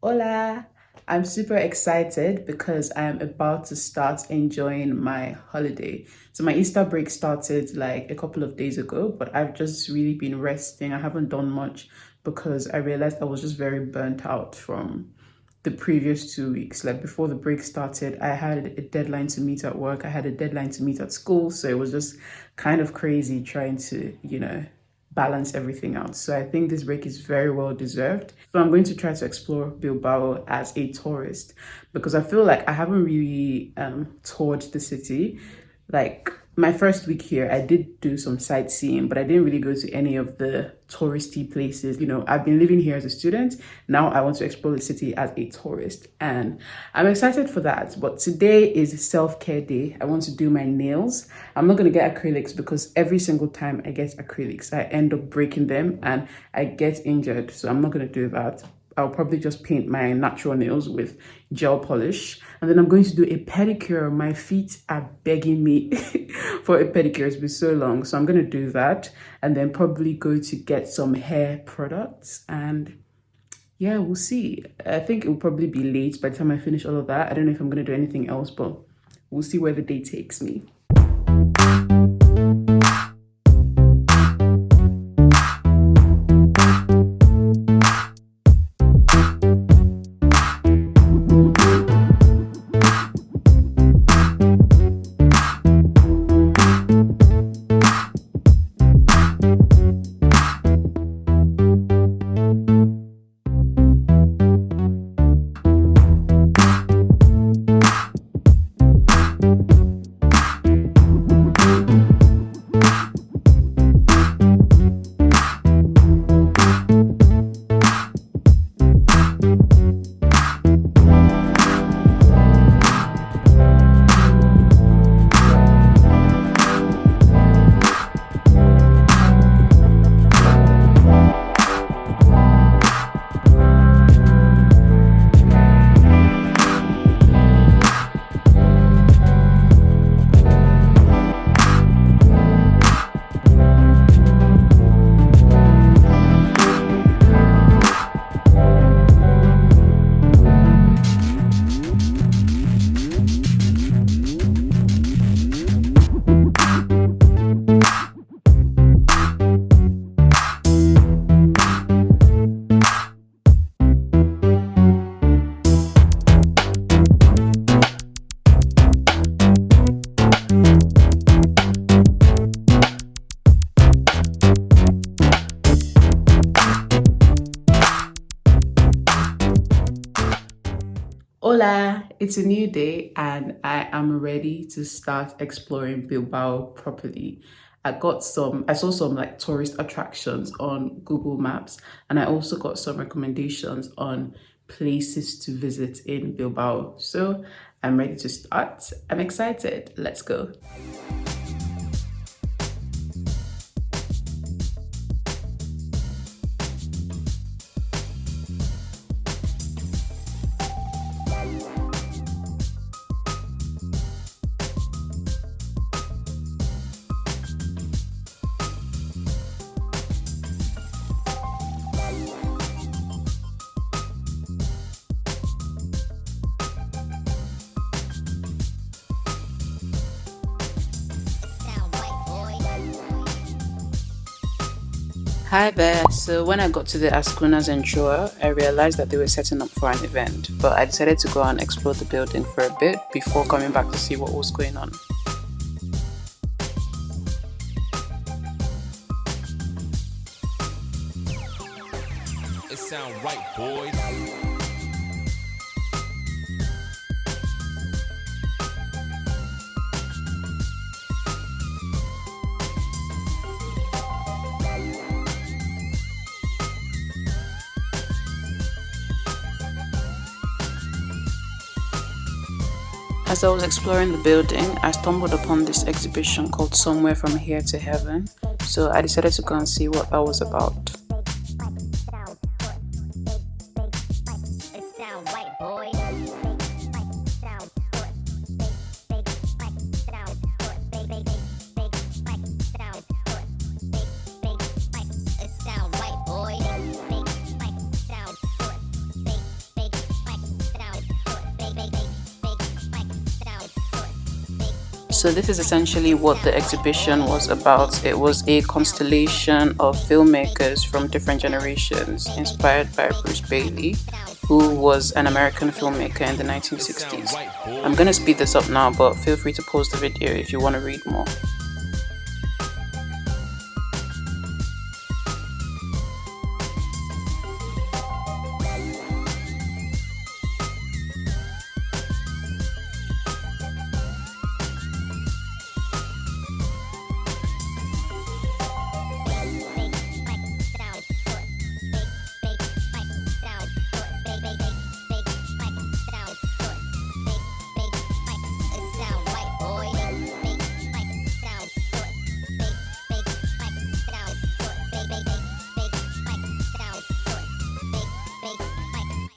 Hola! I'm super excited because I'm about to start enjoying my holiday. So my Easter break started like a couple of days ago, but I've just really been resting. I haven't done much because I realized I was just very burnt out from the previous 2 weeks. Like before the break started, I had a deadline to meet at work, I had a deadline to meet at school. So it was just kind of crazy trying to balance everything out. So I think this break is very well deserved. So I'm going to try to explore Bilbao as a tourist because I feel like I haven't really toured the city. Like my first week here, I did do some sightseeing, but I didn't really go to any of the touristy places. I've been living here as a student. Now I want to explore the city as a tourist, and I'm excited for that. But today is self-care day. I want to do my nails. I'm not going to get acrylics because every single time I get acrylics, I end up breaking them and I get injured. So I'm not going to do that. I'll probably just paint my natural nails with gel polish. And then I'm going to do a pedicure. My feet are begging me for a pedicure. It's been so long. So I'm going to do that. And then probably go to get some hair products. And yeah, we'll see. I think it will probably be late by the time I finish all of that. I don't know if I'm going to do anything else, but we'll see where the day takes me. Hola, it's a new day and I am ready to start exploring Bilbao properly. I saw some like tourist attractions on Google Maps, and I also got some recommendations on places to visit in Bilbao. So I'm ready to start. I'm excited. Let's go. Hi there. So when I got to the Azkuna Zentroa, I realized that they were setting up for an event, but I decided to go and explore the building for a bit before coming back to see what was going on. It sound right, boys. As I was exploring the building, I stumbled upon this exhibition called Somewhere From Here to Heaven, so I decided to go and see what that was about. So this is essentially what the exhibition was about. It was a constellation of filmmakers from different generations inspired by Bruce Bailey, who was an American filmmaker in the 1960s. I'm going to speed this up now, but feel free to pause the video if you want to read more.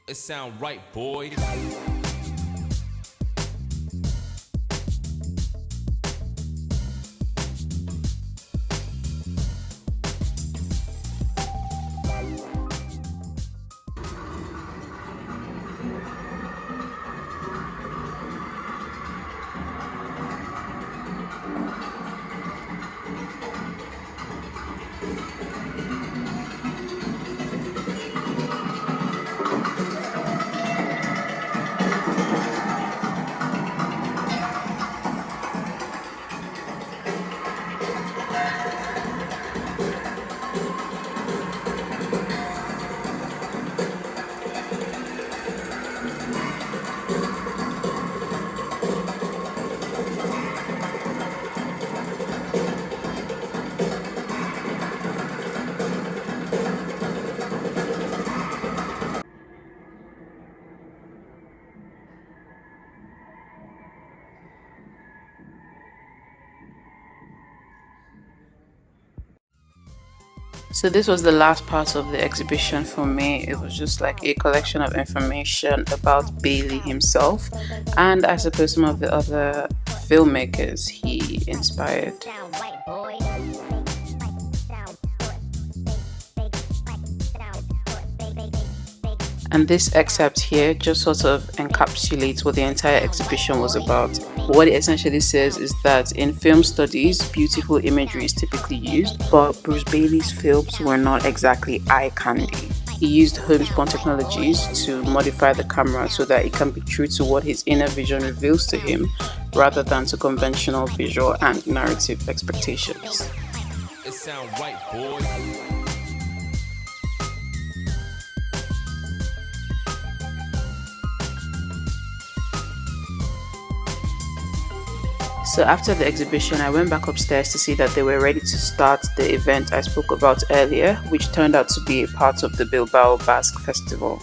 It sound right, boy. So this was the last part of the exhibition for me. It was just like a collection of information about Bailey himself and I suppose some of the other filmmakers he inspired. And this excerpt here just sort of encapsulates what the entire exhibition was about. What it essentially says is that in film studies, beautiful imagery is typically used, but Bruce Bailey's films were not exactly eye candy. He used homespun technologies to modify the camera so that it can be true to what his inner vision reveals to him, rather than to conventional visual and narrative expectations. It sound right, boy. So after the exhibition, I went back upstairs to see that they were ready to start the event I spoke about earlier, which turned out to be a part of the Bilbao Basque Festival.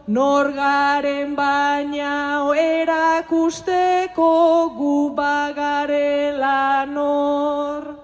Norgaren baina erakusteko gu bagarela nor.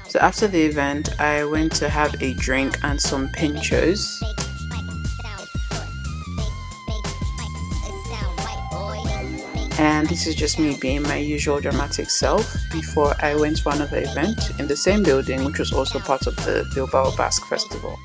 So after the event, I went to have a drink and some pinchos. And this is just me being my usual dramatic self before I went for another event in the same building, which was also part of the Bilbao Basque Festival.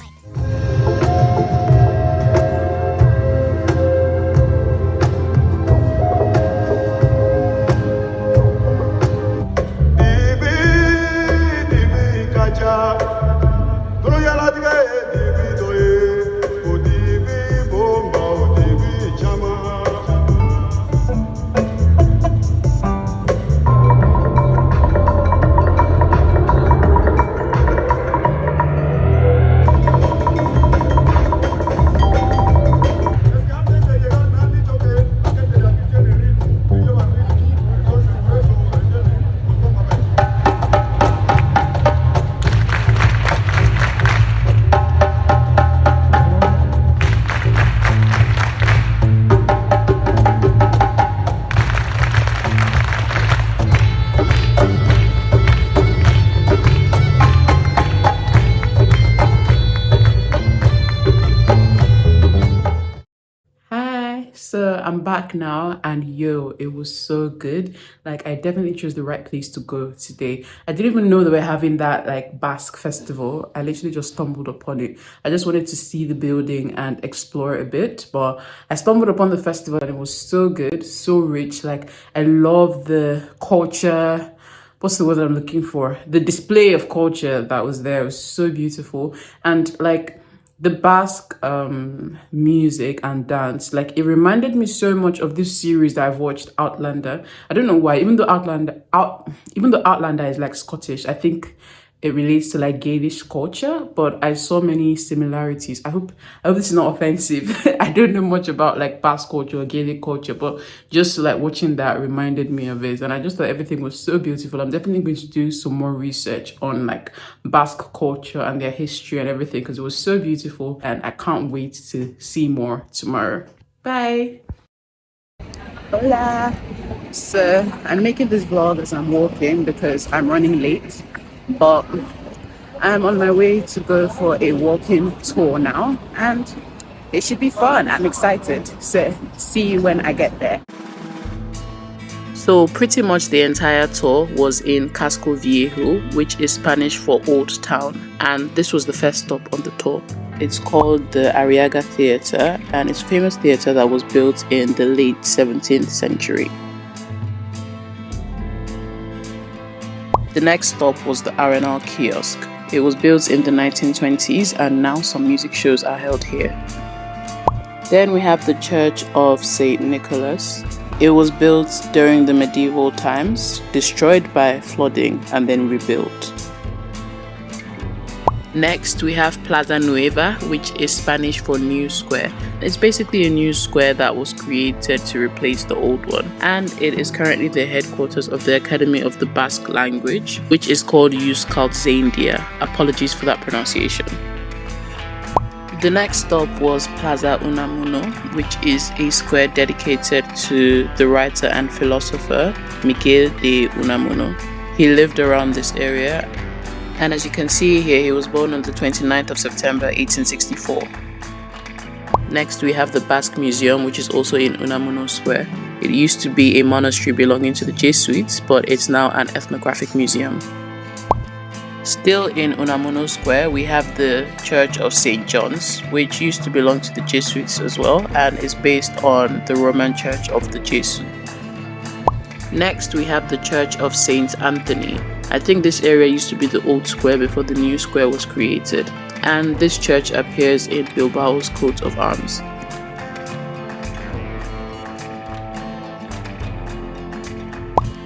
back now, and yo, it was so good. Like, I definitely chose the right place to go today. I didn't even know they were having that like Basque festival. I literally just stumbled upon it. I just wanted to see the building and explore it a bit, but I stumbled upon the festival and it was so good, so rich. Like, I love the culture. What's the word I'm looking for? The display of culture that was there was so beautiful. And like the Basque music and dance, like it reminded me so much of this series that I've watched, Outlander. I don't know why, even though Outlander is like Scottish, I think it relates to like Gaelic culture, but I saw many similarities. I hope this is not offensive. I don't know much about like Basque culture or Gaelic culture, but just like watching that reminded me of it, and I just thought everything was so beautiful. I'm definitely going to do some more research on like Basque culture and their history and everything, because it was so beautiful, and I can't wait to see more tomorrow. Bye. Hola. So I'm making this vlog as I'm walking because I'm running late, but I'm on my way to go for a walking tour now, and it should be fun. I'm excited. So see you when I get there. So pretty much the entire tour was in Casco Viejo, which is Spanish for Old Town, and this was the first stop on the tour. It's called the Arriaga Theatre, and it's a famous theatre that was built in the late 17th century. The next stop was the Arenal Kiosk. It was built in the 1920s, and now some music shows are held here. Then we have the Church of St. Nicholas. It was built during the medieval times, destroyed by flooding, and then rebuilt. Next, we have Plaza Nueva, which is Spanish for New Square. It's basically a new square that was created to replace the old one, and it is currently the headquarters of the Academy of the Basque Language, which is called Azkuna Zentroa. Apologies for that pronunciation. The next stop was Plaza Unamuno, which is a square dedicated to the writer and philosopher Miguel de Unamuno. He lived around this area, and as you can see here, he was born on the 29th of September 1864. Next, we have the Basque Museum, which is also in Unamuno Square. It used to be a monastery belonging to the Jesuits, but it's now an ethnographic museum. Still in Unamuno Square, we have the Church of St. John's, which used to belong to the Jesuits as well, and is based on the Roman Church of the Jesuits. Next, we have the Church of St. Anthony. I think this area used to be the old square before the new square was created, and this church appears in Bilbao's coat of arms.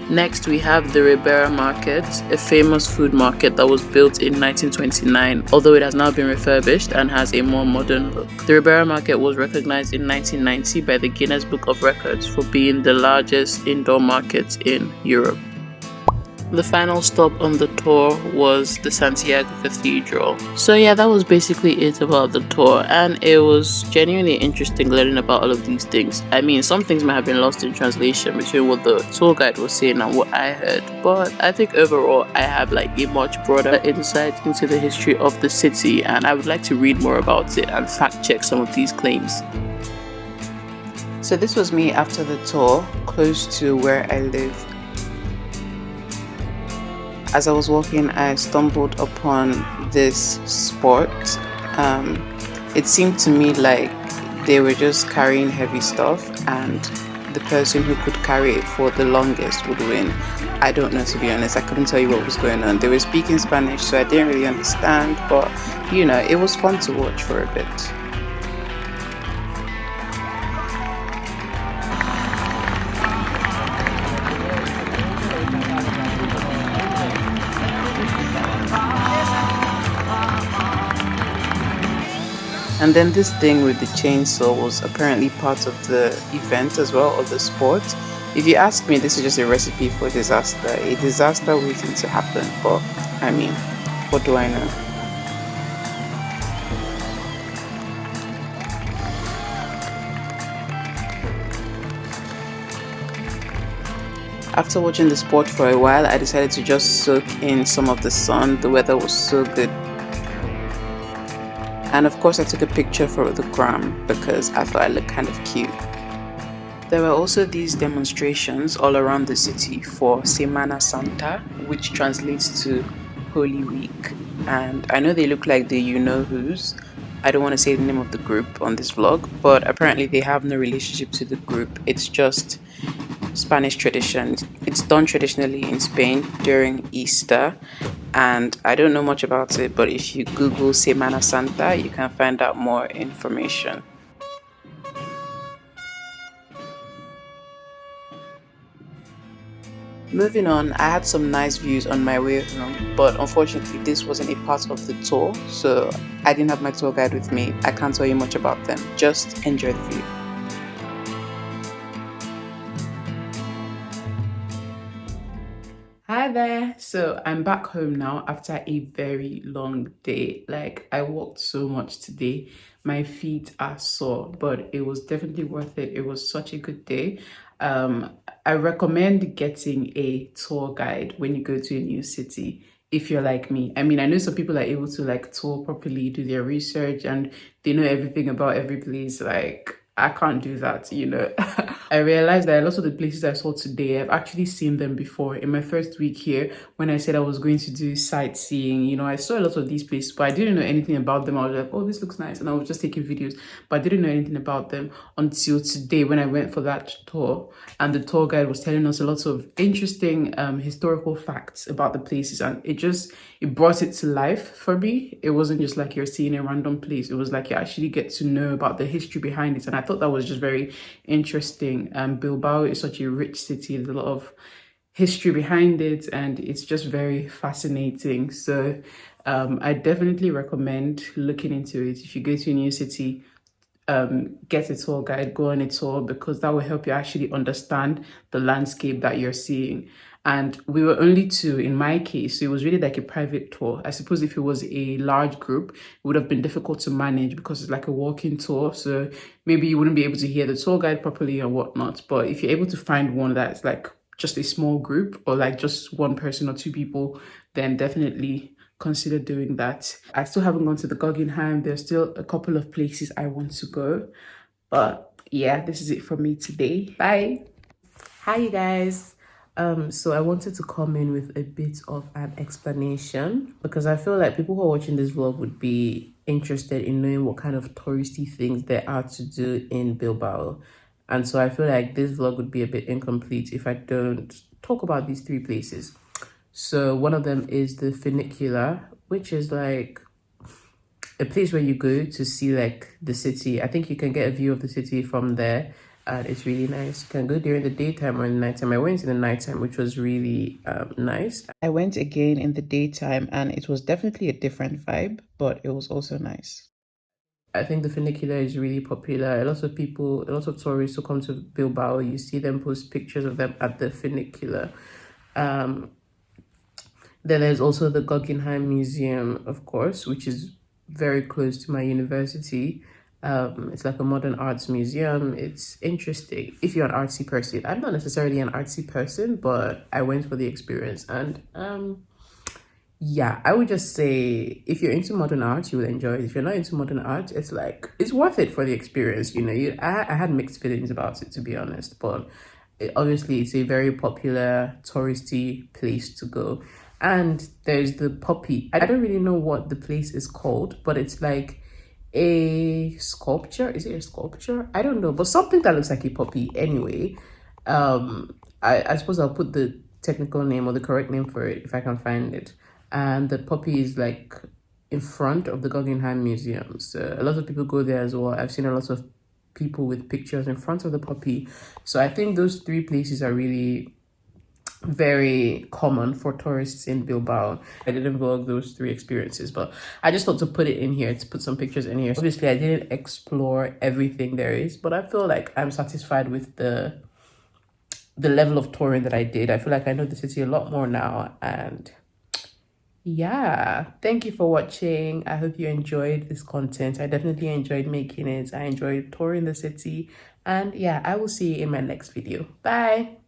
Next, we have the Ribera Market, a famous food market that was built in 1929, although it has now been refurbished and has a more modern look. The Ribera Market was recognized in 1990 by the Guinness Book of Records for being the largest indoor market in Europe. The final stop on the tour was the Santiago Cathedral. So yeah, that was basically it about the tour, and it was genuinely interesting learning about all of these things. I mean, some things might have been lost in translation between what the tour guide was saying and what I heard, but I think overall I have like a much broader insight into the history of the city, and I would like to read more about it and fact check some of these claims. So this was me after the tour, close to where I live. As I was walking, I stumbled upon this spot. It seemed to me like they were just carrying heavy stuff, and the person who could carry it for the longest would win. I don't know, to be honest. I couldn't tell you what was going on. They were speaking Spanish, so I didn't really understand, but you know, it was fun to watch for a bit. And then this thing with the chainsaw was apparently part of the event as well, or the sport. If you ask me, this is just a recipe for disaster, a disaster waiting to happen. But I mean, what do I know? After watching the sport for a while, I decided to just soak in some of the sun. The weather was so good. And of course I took a picture for the gram because I thought I looked kind of cute. There were also these demonstrations all around the city for Semana Santa, which translates to Holy Week. And I know they look like the you-know-who's. I don't want to say the name of the group on this vlog, but apparently they have no relationship to the group. It's just Spanish tradition. It's done traditionally in Spain during Easter, and I don't know much about it, but if you Google Semana Santa, you can find out more information. Moving on, I had some nice views on my way home, but unfortunately this wasn't a part of the tour, so I didn't have my tour guide with me. I can't tell you much about them. Just enjoy the view. Hi there. So I'm back home now after a very long day. Like, I walked so much today. My feet are sore, but it was definitely worth it. It was such a good day. I recommend getting a tour guide when you go to a new city if you're like me. I mean, I know some people are able to like tour properly, do their research, and they know everything about every place. Like, I can't do that, you know. I realized that a lot of the places I saw today, I've actually seen them before. In my first week here, when I said I was going to do sightseeing, you know, I saw a lot of these places, but I didn't know anything about them. I was like, oh, this looks nice. And I was just taking videos, but I didn't know anything about them until today when I went for that tour. And the tour guide was telling us a lot of interesting historical facts about the places. And it brought it to life for me. It wasn't just like you're seeing a random place. It was like you actually get to know about the history behind it. And I thought that was just very interesting. Bilbao is such a rich city. There's a lot of history behind it, and it's just very fascinating. So I definitely recommend looking into it. If you go to a new city, get a tour guide, go on a tour, because that will help you actually understand the landscape that you're seeing. And we were only two in my case, so it was really like a private tour. I suppose if it was a large group, it would have been difficult to manage because it's like a walking tour. So maybe you wouldn't be able to hear the tour guide properly or whatnot. But if you're able to find one that's like just a small group or like just one person or two people, then definitely consider doing that. I still haven't gone to the Guggenheim. There's still a couple of places I want to go. But yeah, this is it for me today. Bye. Hi, you guys. So I wanted to come in with a bit of an explanation because I feel like people who are watching this vlog would be interested in knowing what kind of touristy things there are to do in Bilbao. And so I feel like this vlog would be a bit incomplete if I don't talk about these three places. So one of them is the Funicular, which is like a place where you go to see like the city. I think you can get a view of the city from there. And it's really nice. You can go during the daytime or in the nighttime. I went in the nighttime, which was really nice. I went again in the daytime and it was definitely a different vibe, but it was also nice. I think the Funicular is really popular. A lot of tourists who come to Bilbao, you see them post pictures of them at the Funicular. Then there's also the Guggenheim Museum, of course, which is very close to my university. It's like a modern arts museum. It's interesting if you're an artsy person. I'm not necessarily an artsy person, but I went for the experience. And yeah, I would just say if you're into modern art, you will enjoy it. If you're not into modern art, it's worth it for the experience. You know, I had mixed feelings about it, to be honest, but obviously it's a very popular touristy place to go. And there's the poppy. I don't really know what the place is called, but it's like a sculpture. Is it a sculpture? I don't know, but something that looks like a poppy anyway. I suppose I'll put the technical name or the correct name for it if I can find it. And the poppy is like in front of the Guggenheim Museum. So a lot of people go there as well. I've seen a lot of people with pictures in front of the poppy. So I think those three places are really very common for tourists in Bilbao. I didn't vlog those three experiences, but I just thought to put it in here, to put some pictures in here. Obviously, I didn't explore everything there is, but I feel like I'm satisfied with the level of touring that I did. I feel like I know the city a lot more now, and yeah, thank you for watching. I hope you enjoyed this content. I definitely enjoyed making it. I enjoyed touring the city, and yeah, I will see you in my next video. Bye.